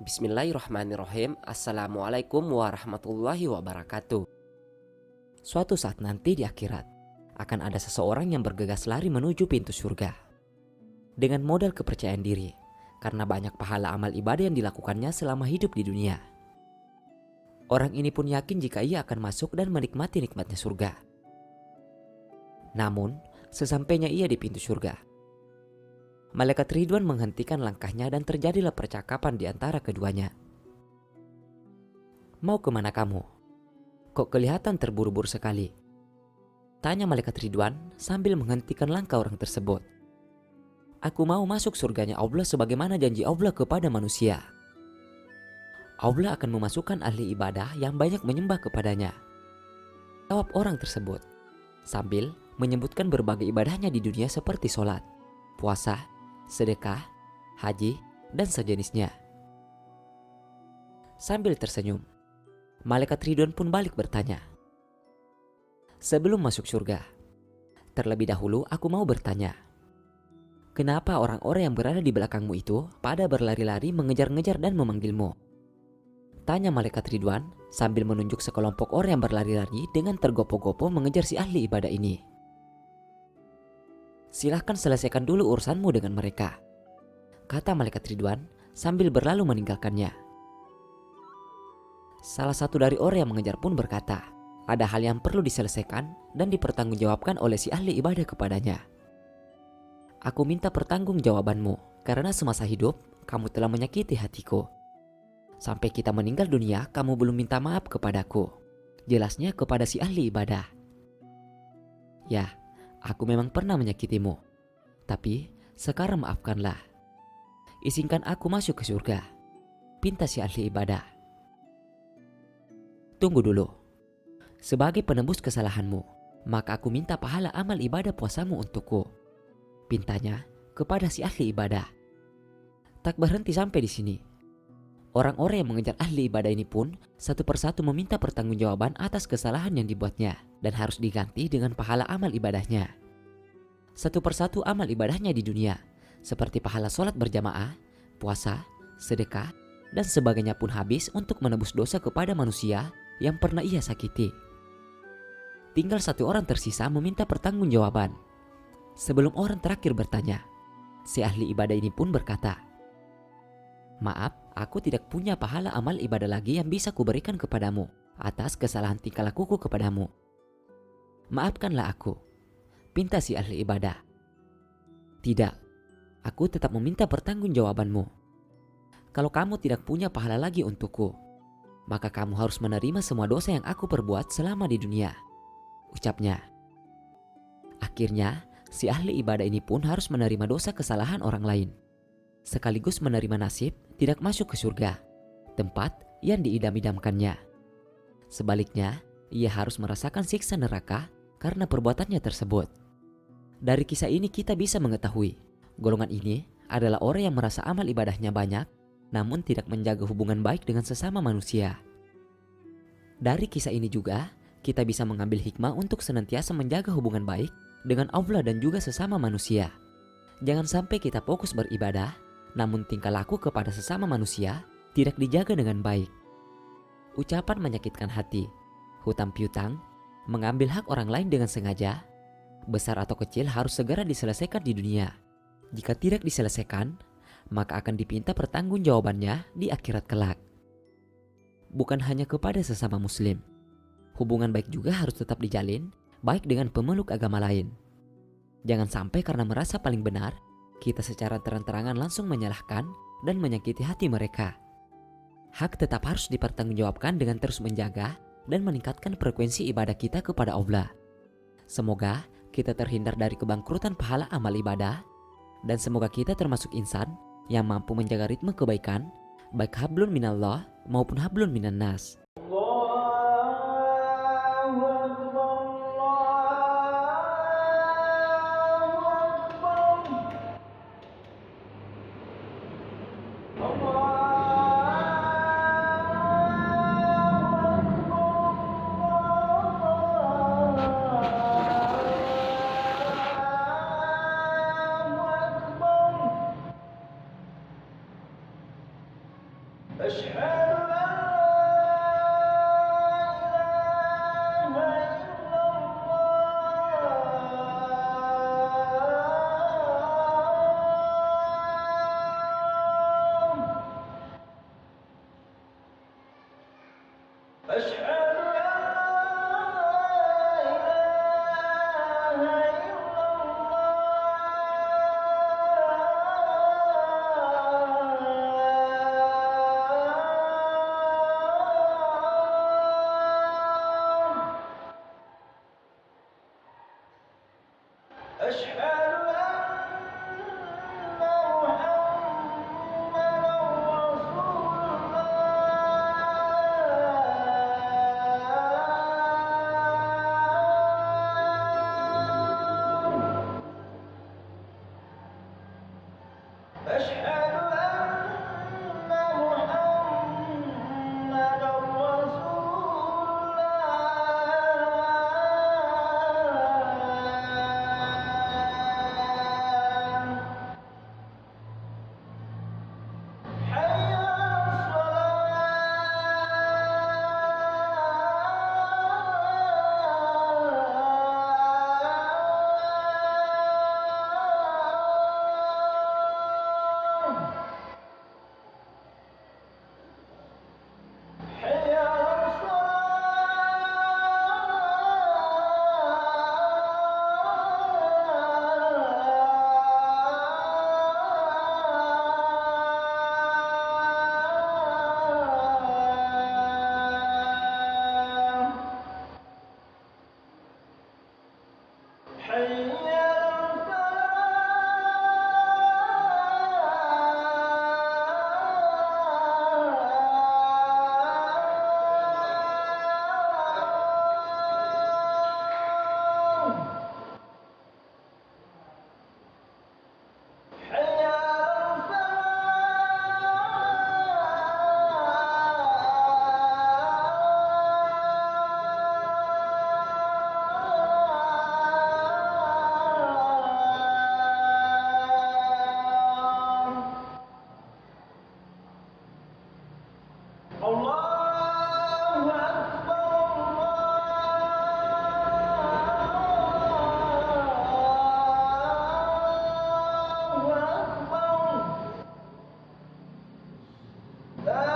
Bismillahirrahmanirrahim. Assalamualaikum warahmatullahi wabarakatuh. Suatu saat nanti di akhirat akan ada seseorang yang bergegas lari menuju pintu surga dengan modal kepercayaan diri karena banyak pahala amal ibadah yang dilakukannya selama hidup di dunia. Orang ini pun yakin jika ia akan masuk dan menikmati nikmatnya surga. Namun, sesampainya ia di pintu surga, Malaikat Ridwan menghentikan langkahnya dan terjadilah percakapan di antara keduanya. "Mau kemana kamu? Kok kelihatan terburu-buru sekali?" tanya Malaikat Ridwan sambil menghentikan langkah orang tersebut. "Aku mau masuk surganya Allah sebagaimana janji Allah kepada manusia. Allah akan memasukkan ahli ibadah yang banyak menyembah kepadanya," jawab orang tersebut sambil menyebutkan berbagai ibadahnya di dunia seperti sholat, puasa, sedekah, haji, dan sejenisnya. Sambil tersenyum, Malaikat Ridwan pun balik bertanya, "Sebelum masuk surga, terlebih dahulu aku mau bertanya, kenapa orang-orang yang berada di belakangmu itu pada berlari-lari mengejar-ngejar dan memanggilmu?" tanya Malaikat Ridwan sambil menunjuk sekelompok orang yang berlari-lari dengan tergopoh-gopoh mengejar si ahli ibadah ini. "Silahkan selesaikan dulu urusanmu dengan mereka," kata Malaikat Ridwan sambil berlalu meninggalkannya. Salah satu dari orang yang mengejar pun berkata, ada hal yang perlu diselesaikan dan dipertanggungjawabkan oleh si ahli ibadah kepadanya. "Aku minta pertanggungjawabanmu karena semasa hidup kamu telah menyakiti hatiku. Sampai kita meninggal dunia kamu belum minta maaf kepadaku," jelasnya kepada si ahli ibadah. "Ya, aku memang pernah menyakitimu, tapi sekarang maafkanlah. Izinkan aku masuk ke surga," pinta si ahli ibadah. "Tunggu dulu. Sebagai penembus kesalahanmu, maka aku minta pahala amal ibadah puasamu untukku," pintanya kepada si ahli ibadah. Tak berhenti sampai di sini. Orang-orang yang mengejar ahli ibadah ini pun satu persatu meminta pertanggungjawaban atas kesalahan yang dibuatnya dan harus diganti dengan pahala amal ibadahnya. Satu persatu amal ibadahnya di dunia, seperti pahala sholat berjamaah, puasa, sedekah, dan sebagainya pun habis untuk menebus dosa kepada manusia yang pernah ia sakiti. Tinggal satu orang tersisa meminta pertanggungjawaban. Sebelum orang terakhir bertanya, si ahli ibadah ini pun berkata, "Maaf, aku tidak punya pahala amal ibadah lagi yang bisa kuberikan kepadamu atas kesalahan tingkah lakuku kepadamu. Maafkanlah aku," pinta si ahli ibadah. "Tidak, aku tetap meminta pertanggungjawabanmu. Kalau kamu tidak punya pahala lagi untukku, maka kamu harus menerima semua dosa yang aku perbuat selama di dunia," ucapnya. Akhirnya, si ahli ibadah ini pun harus menerima dosa kesalahan orang lain, sekaligus menerima nasib tidak masuk ke surga, tempat yang diidam-idamkannya. Sebaliknya, ia harus merasakan siksa neraka karena perbuatannya tersebut. Dari kisah ini kita bisa mengetahui, golongan ini adalah orang yang merasa amal ibadahnya banyak, namun tidak menjaga hubungan baik dengan sesama manusia. Dari kisah ini juga, kita bisa mengambil hikmah untuk senantiasa menjaga hubungan baik dengan Allah dan juga sesama manusia. Jangan sampai kita fokus beribadah, namun tingkah laku kepada sesama manusia tidak dijaga dengan baik. Ucapan menyakitkan hati, hutang piutang, mengambil hak orang lain dengan sengaja, besar atau kecil harus segera diselesaikan di dunia. Jika tidak diselesaikan, maka akan dipinta pertanggungjawabannya di akhirat kelak. Bukan hanya kepada sesama muslim, hubungan baik juga harus tetap dijalin, baik dengan pemeluk agama lain. Jangan sampai karena merasa paling benar, kita secara terang-terangan langsung menyalahkan dan menyakiti hati mereka. Hak tetap harus dipertanggungjawabkan dengan terus menjaga dan meningkatkan frekuensi ibadah kita kepada Allah. Semoga kita terhindar dari kebangkrutan pahala amal ibadah, dan semoga kita termasuk insan yang mampu menjaga ritme kebaikan, baik hablun minallah maupun hablun minan nas. أشهد أن لا إله إلا الله. أشهد أشهد أن محمدا رسول الله. أشهد أن محمدا رسول الله. حي على الصلاة. حي على الصلاة. حي على الفلاح. حي على الفلاح. الله أكبر. الله أكبر. لا